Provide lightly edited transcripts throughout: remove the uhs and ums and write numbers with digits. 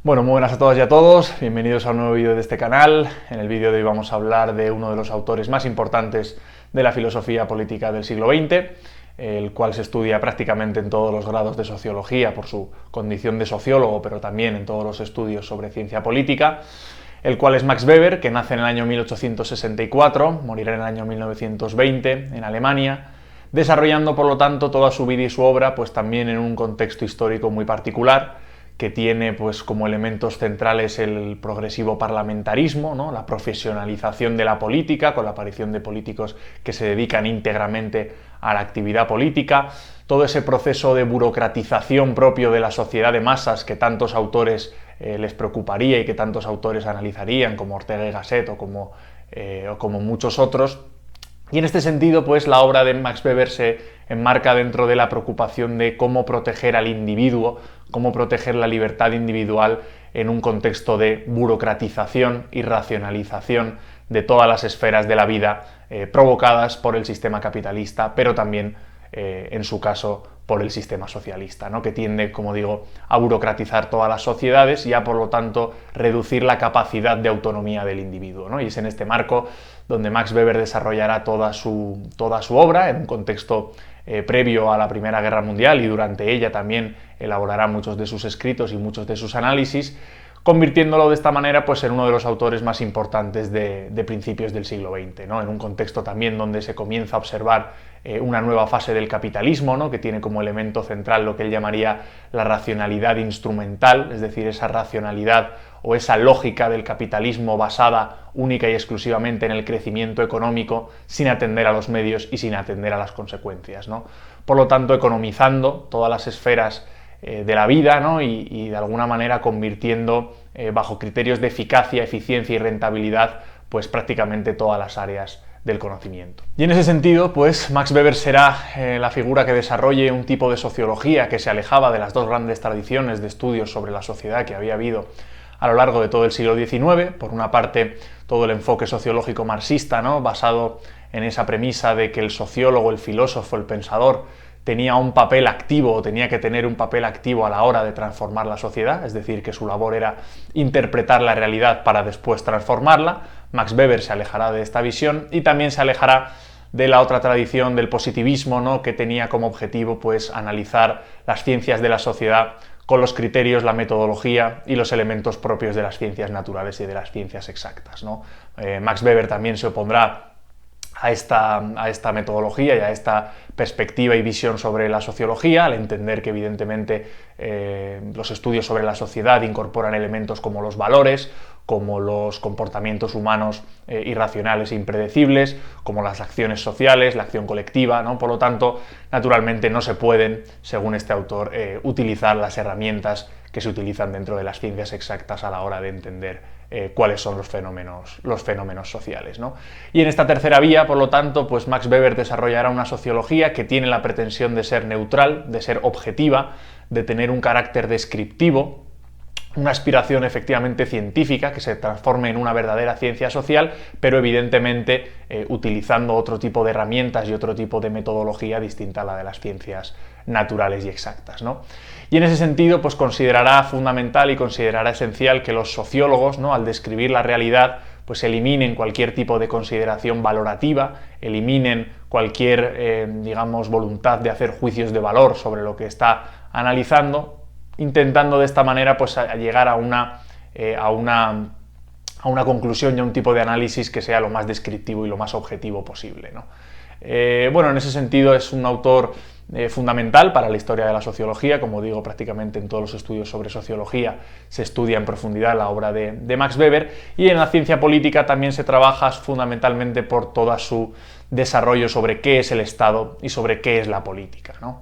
Bueno, muy buenas a todas y a todos, bienvenidos a un nuevo vídeo de este canal. En el vídeo de hoy vamos a hablar de uno de los autores más importantes de la filosofía política del siglo XX, el cual se estudia prácticamente en todos los grados de sociología por su condición de sociólogo, pero también en todos los estudios sobre ciencia política, el cual es Max Weber, que nace en el año 1864, morirá en el año 1920 en Alemania, desarrollando por lo tanto toda su vida y su obra pues también en un contexto histórico muy particular, que tiene pues como elementos centrales el progresivo parlamentarismo, ¿no? La profesionalización de la política, con la aparición de políticos que se dedican íntegramente a la actividad política, todo ese proceso de burocratización propio de la sociedad de masas que tantos autores les preocuparía y que tantos autores analizarían, como Ortega y Gasset o como muchos otros. Y en este sentido, pues la obra de Max Weber se enmarca dentro de la preocupación de cómo proteger al individuo, cómo proteger la libertad individual en un contexto de burocratización y racionalización de todas las esferas de la vida provocadas por el sistema capitalista, pero también, en su caso, por el sistema socialista, ¿no? Que tiende, como digo, a burocratizar todas las sociedades y a, por lo tanto, reducir la capacidad de autonomía del individuo, ¿no? Y es en este marco donde Max Weber desarrollará toda su obra en un contexto previo a la Primera Guerra Mundial, y durante ella también elaborará muchos de sus escritos y muchos de sus análisis, convirtiéndolo de esta manera pues, en uno de los autores más importantes de principios del siglo XX, ¿no? En un contexto también donde se comienza a observar una nueva fase del capitalismo, ¿no? Que tiene como elemento central lo que él llamaría la racionalidad instrumental, es decir, esa racionalidad o esa lógica del capitalismo basada única y exclusivamente en el crecimiento económico, sin atender a los medios y sin atender a las consecuencias, ¿no? Por lo tanto, economizando todas las esferas de la vida, ¿no? y de alguna manera convirtiendo bajo criterios de eficacia, eficiencia y rentabilidad pues prácticamente todas las áreas del conocimiento. Y en ese sentido, pues Max Weber será la figura que desarrolle un tipo de sociología que se alejaba de las dos grandes tradiciones de estudios sobre la sociedad que había habido a lo largo de todo el siglo XIX. Por una parte, todo el enfoque sociológico marxista, ¿no? Basado en esa premisa de que el sociólogo, el filósofo, el pensador tenía un papel activo o tenía que tener un papel activo a la hora de transformar la sociedad, es decir, que su labor era interpretar la realidad para después transformarla. Max Weber se alejará de esta visión y también se alejará de la otra tradición del positivismo, ¿no? Que tenía como objetivo pues, analizar las ciencias de la sociedad con los criterios, la metodología y los elementos propios de las ciencias naturales y de las ciencias exactas, ¿no? Max Weber también se opondrá a esta metodología y a esta perspectiva y visión sobre la sociología, al entender que evidentemente los estudios sobre la sociedad incorporan elementos como los valores, como los comportamientos humanos irracionales e impredecibles, como las acciones sociales, la acción colectiva, ¿no? Por lo tanto, naturalmente no se pueden, según este autor, utilizar las herramientas que se utilizan dentro de las ciencias exactas a la hora de entender cuáles son los fenómenos sociales, ¿no? Y en esta tercera vía, por lo tanto, pues Max Weber desarrollará una sociología que tiene la pretensión de ser neutral, de ser objetiva, de tener un carácter descriptivo, una aspiración efectivamente científica que se transforme en una verdadera ciencia social, pero evidentemente utilizando otro tipo de herramientas y otro tipo de metodología distinta a la de las ciencias naturales y exactas, ¿no? Y en ese sentido, pues considerará fundamental y considerará esencial que los sociólogos, ¿no? Al describir la realidad, pues eliminen cualquier tipo de consideración valorativa, eliminen cualquier, digamos, voluntad de hacer juicios de valor sobre lo que está analizando, intentando de esta manera pues a llegar a una conclusión y a un tipo de análisis que sea lo más descriptivo y lo más objetivo posible, ¿no? Bueno, en ese sentido es un autor fundamental para la historia de la sociología. Como digo, prácticamente en todos los estudios sobre sociología se estudia en profundidad la obra de Max Weber, y en la ciencia política también se trabaja fundamentalmente por todo su desarrollo sobre qué es el Estado y sobre qué es la política, ¿no?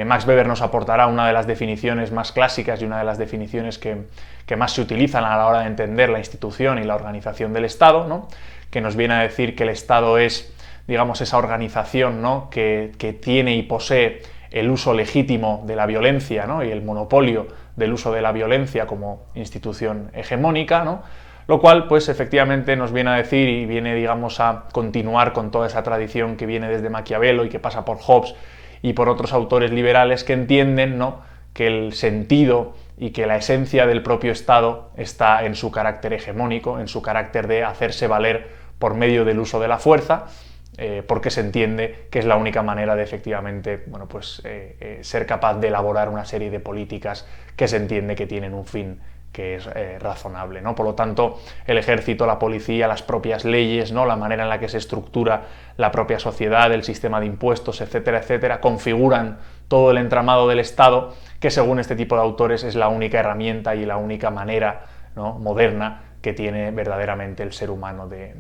Max Weber nos aportará una de las definiciones más clásicas y una de las definiciones que más se utilizan a la hora de entender la institución y la organización del Estado, ¿no? Que nos viene a decir que el Estado es, digamos, esa organización, ¿no? que tiene y posee el uso legítimo de la violencia, ¿no? Y el monopolio del uso de la violencia como institución hegemónica, ¿no? Lo cual, pues efectivamente nos viene a decir y viene, digamos, a continuar con toda esa tradición que viene desde Maquiavelo y que pasa por Hobbes y por otros autores liberales que entienden, ¿no? que el sentido y que la esencia del propio Estado está en su carácter hegemónico, en su carácter de hacerse valer por medio del uso de la fuerza, porque se entiende que es la única manera de efectivamente ser capaz de elaborar una serie de políticas que se entiende que tienen un fin que es razonable, ¿no? Por lo tanto, el ejército, la policía, las propias leyes, ¿no? La manera en la que se estructura la propia sociedad, el sistema de impuestos, etcétera, etcétera, configuran todo el entramado del Estado, que según este tipo de autores es la única herramienta y la única manera, ¿no?, moderna que tiene verdaderamente el ser humano de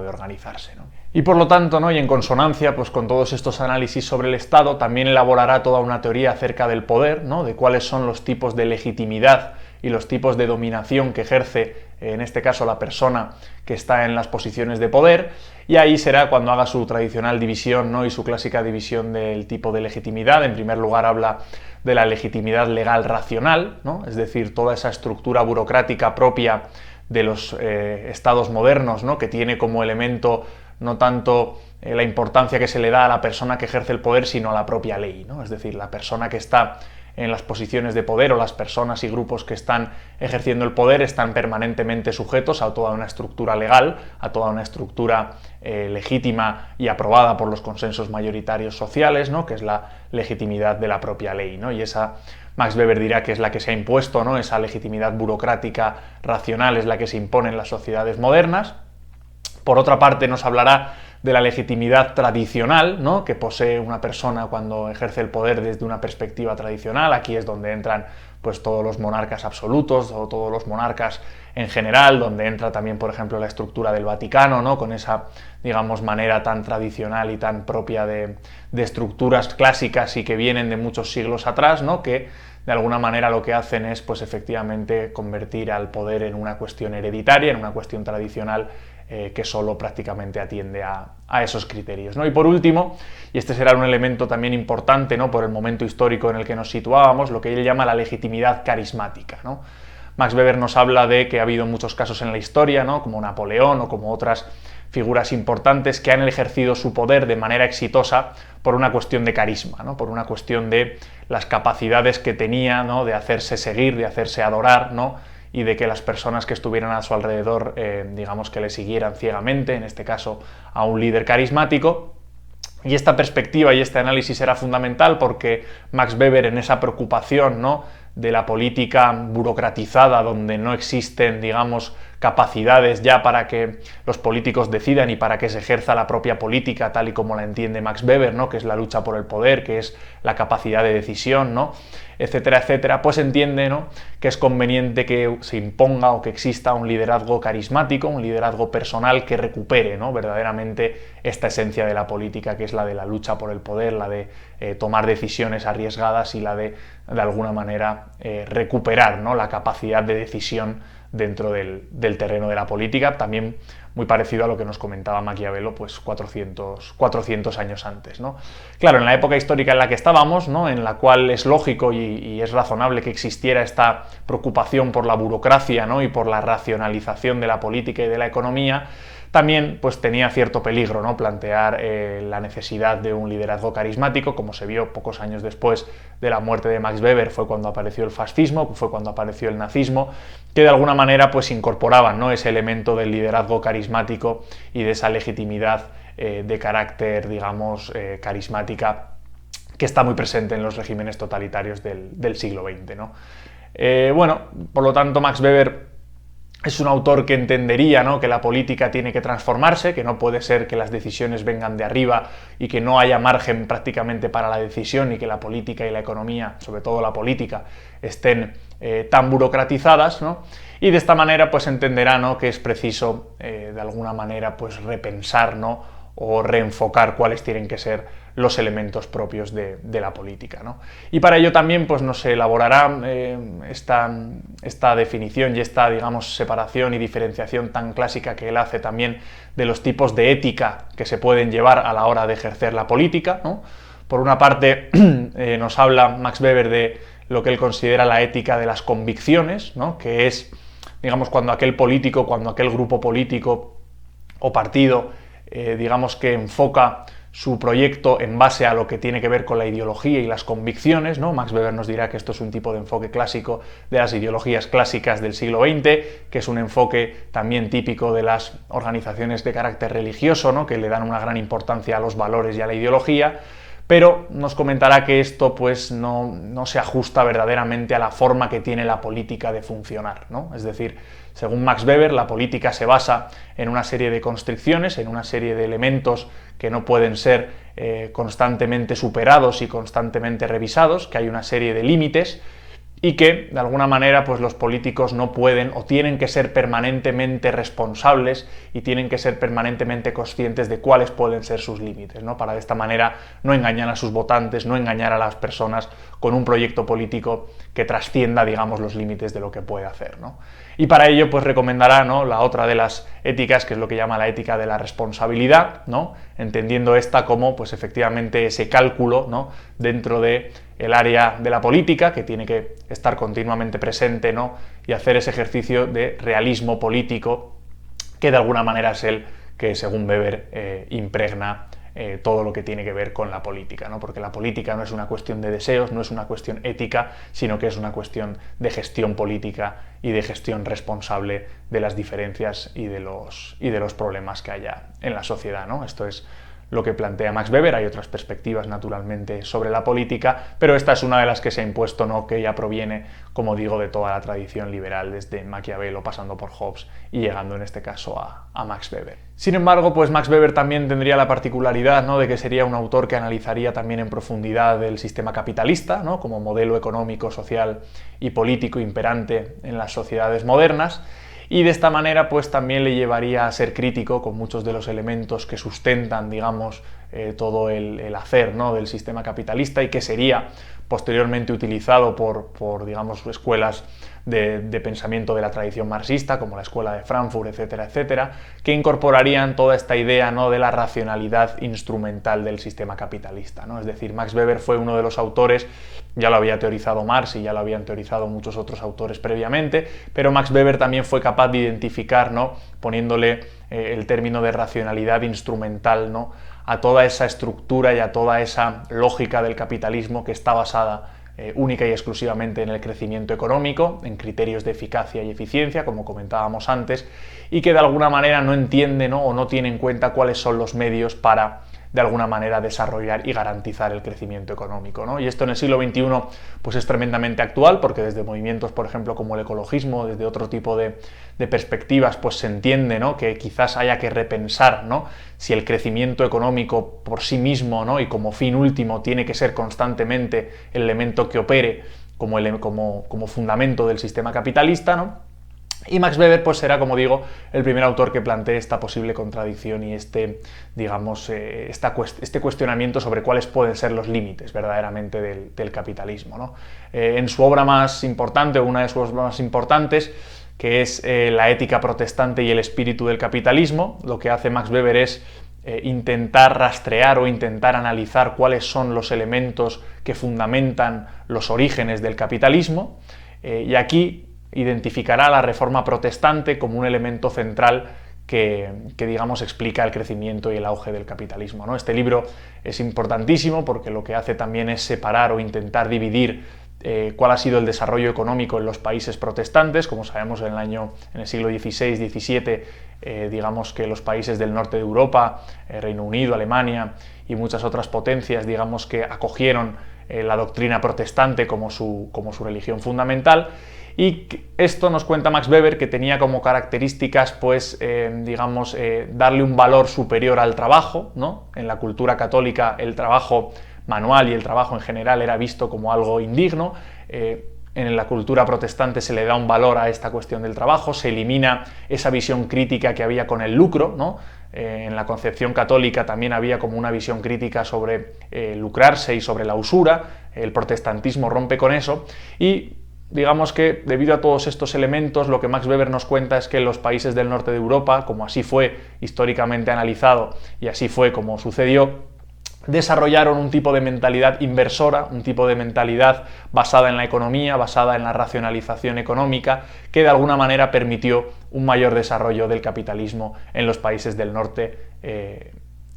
organizarse, ¿no? Y por lo tanto, ¿no?, y en consonancia pues, con todos estos análisis sobre el Estado, también elaborará toda una teoría acerca del poder, ¿no?, de cuáles son los tipos de legitimidad y los tipos de dominación que ejerce, en este caso, la persona que está en las posiciones de poder, y ahí será cuando haga su tradicional división, ¿no?, y su clásica división del tipo de legitimidad. En primer lugar habla de la legitimidad legal racional, ¿no?, es decir, toda esa estructura burocrática propia de los estados modernos, ¿no?, que tiene como elemento no tanto la importancia que se le da a la persona que ejerce el poder, sino a la propia ley, ¿no? Es decir, la persona que está en las posiciones de poder o las personas y grupos que están ejerciendo el poder están permanentemente sujetos a toda una estructura legal, a toda una estructura legítima y aprobada por los consensos mayoritarios sociales, ¿no?, que es la legitimidad de la propia ley, ¿no? Y esa, Max Weber dirá que es la que se ha impuesto, ¿no?, esa legitimidad burocrática racional es la que se impone en las sociedades modernas. Por otra parte, nos hablará de la legitimidad tradicional, ¿no?, que posee una persona cuando ejerce el poder desde una perspectiva tradicional. Aquí es donde entran pues, todos los monarcas absolutos o todos los monarcas en general, donde entra también, por ejemplo, la estructura del Vaticano, ¿no?, con esa, digamos, manera tan tradicional y tan propia de estructuras clásicas y que vienen de muchos siglos atrás, ¿no?, que de alguna manera lo que hacen es, pues, efectivamente, convertir al poder en una cuestión hereditaria, en una cuestión tradicional, que solo prácticamente atiende a esos criterios, ¿no? Y por último, y este será un elemento también importante, ¿no?, por el momento histórico en el que nos situábamos, lo que él llama la legitimidad carismática, ¿no? Max Weber nos habla de que ha habido muchos casos en la historia, ¿no?, como Napoleón o como otras figuras importantes que han ejercido su poder de manera exitosa por una cuestión de carisma, ¿no?, por una cuestión de las capacidades que tenía, ¿no?, de hacerse seguir, de hacerse adorar, ¿no?, y de que las personas que estuvieran a su alrededor, digamos, que le siguieran ciegamente, en este caso a un líder carismático. Y esta perspectiva y este análisis era fundamental porque Max Weber, en esa preocupación, ¿no?, de la política burocratizada, donde no existen, digamos, capacidades ya para que los políticos decidan y para que se ejerza la propia política tal y como la entiende Max Weber, ¿no?, que es la lucha por el poder, que es la capacidad de decisión, ¿no?, etcétera, etcétera, pues entiende, ¿no?, que es conveniente que se imponga o que exista un liderazgo carismático, un liderazgo personal que recupere, ¿no?, verdaderamente esta esencia de la política, que es la de la lucha por el poder, la de tomar decisiones arriesgadas y la de alguna manera, recuperar, ¿no?, la capacidad de decisión dentro del terreno de la política, también muy parecido a lo que nos comentaba Maquiavelo pues 400 años antes, ¿no? Claro, en la época histórica en la que estábamos, ¿no?, en la cual es lógico y es razonable que existiera esta preocupación por la burocracia, ¿no?, y por la racionalización de la política y de la economía, también pues, tenía cierto peligro, ¿no?, plantear la necesidad de un liderazgo carismático, como se vio pocos años después de la muerte de Max Weber, fue cuando apareció el fascismo, fue cuando apareció el nazismo, que de alguna manera pues, incorporaban, ¿no?, ese elemento del liderazgo carismático y de esa legitimidad de carácter, digamos, carismática, que está muy presente en los regímenes totalitarios del siglo XX, ¿no? Bueno, por lo tanto, Max Weber es un autor que entendería, ¿no?, que la política tiene que transformarse, que no puede ser que las decisiones vengan de arriba y que no haya margen prácticamente para la decisión y que la política y la economía, sobre todo la política, estén tan burocratizadas, ¿no? Y de esta manera pues entenderá, ¿no?, que es preciso de alguna manera pues repensar, ¿no?, o reenfocar cuáles tienen que ser los elementos propios de la política, ¿no? Y para ello también pues, nos elaborará esta definición y esta, digamos, separación y diferenciación tan clásica que él hace también de los tipos de ética que se pueden llevar a la hora de ejercer la política, ¿no? Por una parte nos habla Max Weber de lo que él considera la ética de las convicciones, ¿no?, que es, digamos, cuando aquel político, cuando aquel grupo político o partido digamos que enfoca su proyecto en base a lo que tiene que ver con la ideología y las convicciones, ¿no? Max Weber nos dirá que esto es un tipo de enfoque clásico de las ideologías clásicas del siglo XX, que es un enfoque también típico de las organizaciones de carácter religioso, ¿no? Que le dan una gran importancia a los valores y a la ideología, pero nos comentará que esto pues no se ajusta verdaderamente a la forma que tiene la política de funcionar, ¿no? Es decir, según Max Weber, la política se basa en una serie de constricciones, en una serie de elementos que no pueden ser constantemente superados y constantemente revisados, que hay una serie de límites y que, de alguna manera, pues los políticos no pueden o tienen que ser permanentemente responsables y tienen que ser permanentemente conscientes de cuáles pueden ser sus límites, ¿no? Para de esta manera no engañar a sus votantes, no engañar a las personas con un proyecto político que trascienda, digamos, los límites de lo que puede hacer, ¿no? Y para ello, pues recomendará, ¿no?, la otra de las éticas, que es lo que llama la ética de la responsabilidad, ¿no?, entendiendo esta como, pues efectivamente, ese cálculo, ¿no?, dentro de el área de la política, que tiene que estar continuamente presente, ¿no?, y hacer ese ejercicio de realismo político, que de alguna manera es el que, según Weber, impregna todo lo que tiene que ver con la política, ¿no? Porque la política no es una cuestión de deseos, no es una cuestión ética, sino que es una cuestión de gestión política y de gestión responsable de las diferencias y de los problemas que haya en la sociedad, ¿no? Esto es lo que plantea Max Weber. Hay otras perspectivas, naturalmente, sobre la política, pero esta es una de las que se ha impuesto, ¿no?, que ya proviene, como digo, de toda la tradición liberal, desde Maquiavelo, pasando por Hobbes y llegando en este caso a Max Weber. Sin embargo, pues Max Weber también tendría la particularidad, ¿no?, de que sería un autor que analizaría también en profundidad el sistema capitalista, ¿no?, como modelo económico, social y político imperante en las sociedades modernas, y de esta manera pues también le llevaría a ser crítico con muchos de los elementos que sustentan, digamos, todo el hacer, ¿no?, del sistema capitalista, y que sería posteriormente utilizado por digamos, escuelas de pensamiento de la tradición marxista, como la escuela de Frankfurt, etcétera, etcétera, que incorporarían toda esta idea, ¿no?, de la racionalidad instrumental del sistema capitalista, ¿no? Es decir, Max Weber fue uno de los autores, ya lo había teorizado Marx y ya lo habían teorizado muchos otros autores previamente, pero Max Weber también fue capaz de identificar, ¿no?, poniéndole el término de racionalidad instrumental, ¿no?, a toda esa estructura y a toda esa lógica del capitalismo que está basada única y exclusivamente en el crecimiento económico, en criterios de eficacia y eficiencia, como comentábamos antes, y que de alguna manera no entiende, ¿no?, o no tiene en cuenta cuáles son los medios para, de alguna manera, desarrollar y garantizar el crecimiento económico, ¿no? Y esto en el siglo XXI pues es tremendamente actual, porque desde movimientos, por ejemplo, como el ecologismo, desde otro tipo de perspectivas, pues se entiende, ¿no?, que quizás haya que repensar, ¿no?, si el crecimiento económico por sí mismo, ¿no?, y como fin último tiene que ser constantemente el elemento que opere como fundamento del sistema capitalista, ¿no? Y Max Weber pues será, como digo, el primer autor que plantee esta posible contradicción y este cuestionamiento sobre cuáles pueden ser los límites verdaderamente del capitalismo, ¿no? En su obra más importante, o una de sus obras más importantes, que es La ética protestante y el espíritu del capitalismo, lo que hace Max Weber es intentar rastrear o intentar analizar cuáles son los elementos que fundamentan los orígenes del capitalismo, y aquí identificará la reforma protestante como un elemento central que digamos, explica el crecimiento y el auge del capitalismo, ¿no? Este libro es importantísimo porque lo que hace también es separar o intentar dividir cuál ha sido el desarrollo económico en los países protestantes. Como sabemos, en el siglo XVI-XVII, digamos que los países del norte de Europa, Reino Unido, Alemania y muchas otras potencias, digamos que acogieron la doctrina protestante como su religión fundamental. Y esto nos cuenta Max Weber, que tenía como características, pues, darle un valor superior al trabajo, ¿no? En la cultura católica el trabajo manual y el trabajo en general era visto como algo indigno. En la cultura protestante se le da un valor a esta cuestión del trabajo, se elimina esa visión crítica que había con el lucro, ¿no? En la concepción católica también había como una visión crítica sobre lucrarse y sobre la usura. El protestantismo rompe con eso y digamos que, debido a todos estos elementos, lo que Max Weber nos cuenta es que los países del norte de Europa, como así fue históricamente analizado y así fue como sucedió, desarrollaron un tipo de mentalidad inversora, un tipo de mentalidad basada en la economía, basada en la racionalización económica, que de alguna manera permitió un mayor desarrollo del capitalismo en los países del norte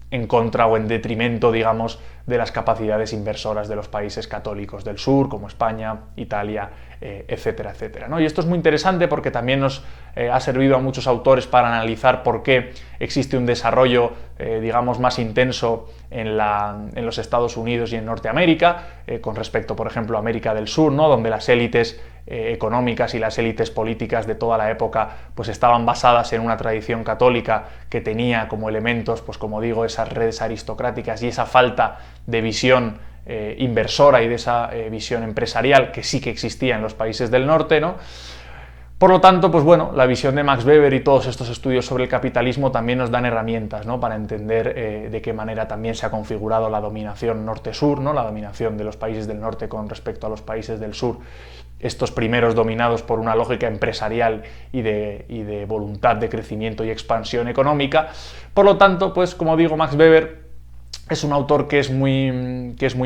en contra o en detrimento, digamos, de las capacidades inversoras de los países católicos del sur, como España, Italia, etcétera, etcétera, ¿no? Y esto es muy interesante porque también nos ha servido a muchos autores para analizar por qué existe un desarrollo, digamos, más intenso en los Estados Unidos y en Norteamérica, con respecto, por ejemplo, a América del Sur, ¿no? Donde las élites económicas y las élites políticas de toda la época pues estaban basadas en una tradición católica que tenía como elementos, pues como digo, esas redes aristocráticas y esa falta de visión inversora y de esa visión empresarial que sí que existía en los países del norte, ¿no? Por lo tanto, pues bueno, la visión de Max Weber y todos estos estudios sobre el capitalismo también nos dan herramientas, ¿no? Para entender de qué manera también se ha configurado la dominación norte-sur, ¿no? La dominación de los países del norte con respecto a los países del sur, estos primeros dominados por una lógica empresarial y de voluntad de crecimiento y expansión económica. Por lo tanto, pues como digo, Max Weber es un autor que es muy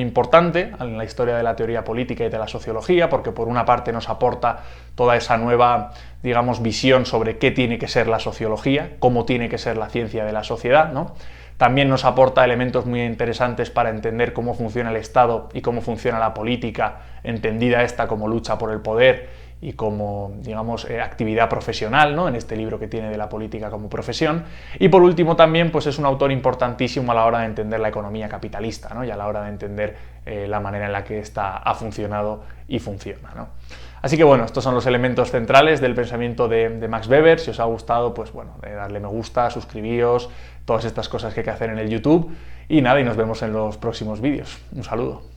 importante en la historia de la teoría política y de la sociología, porque por una parte nos aporta toda esa nueva, digamos, visión sobre qué tiene que ser la sociología, cómo tiene que ser la ciencia de la sociedad, ¿no? También nos aporta elementos muy interesantes para entender cómo funciona el Estado y cómo funciona la política, entendida esta como lucha por el poder y como, digamos, actividad profesional, ¿no? En este libro que tiene de la política como profesión. Y por último también, pues es un autor importantísimo a la hora de entender la economía capitalista, ¿no? Y a la hora de entender la manera en la que esta ha funcionado y funciona, ¿no? Así que bueno, estos son los elementos centrales del pensamiento de Max Weber. Si os ha gustado, pues bueno, darle me gusta, suscribíos, todas estas cosas que hay que hacer en el YouTube. Y nada, y nos vemos en los próximos vídeos. Un saludo.